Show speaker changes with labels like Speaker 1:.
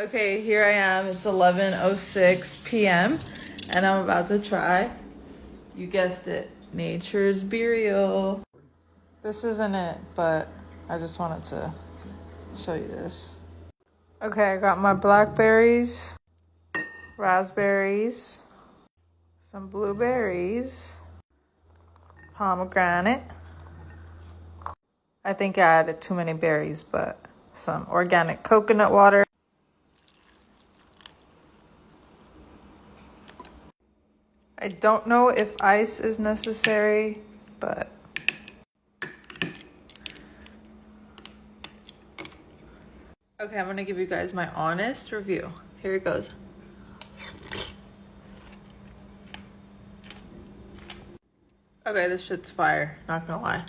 Speaker 1: Okay, here I am. It's 11:06 p.m. and I'm about to try, you guessed it, Nature's BeReal. This isn't it, but I just wanted to show you this. Okay, I got my blackberries, raspberries, some blueberries, pomegranate. I think I added too many berries, but some organic coconut water. I don't know if ice is necessary, but okay, I'm gonna give you guys my honest review. Here it goes. Okay, this shit's fire, not gonna lie.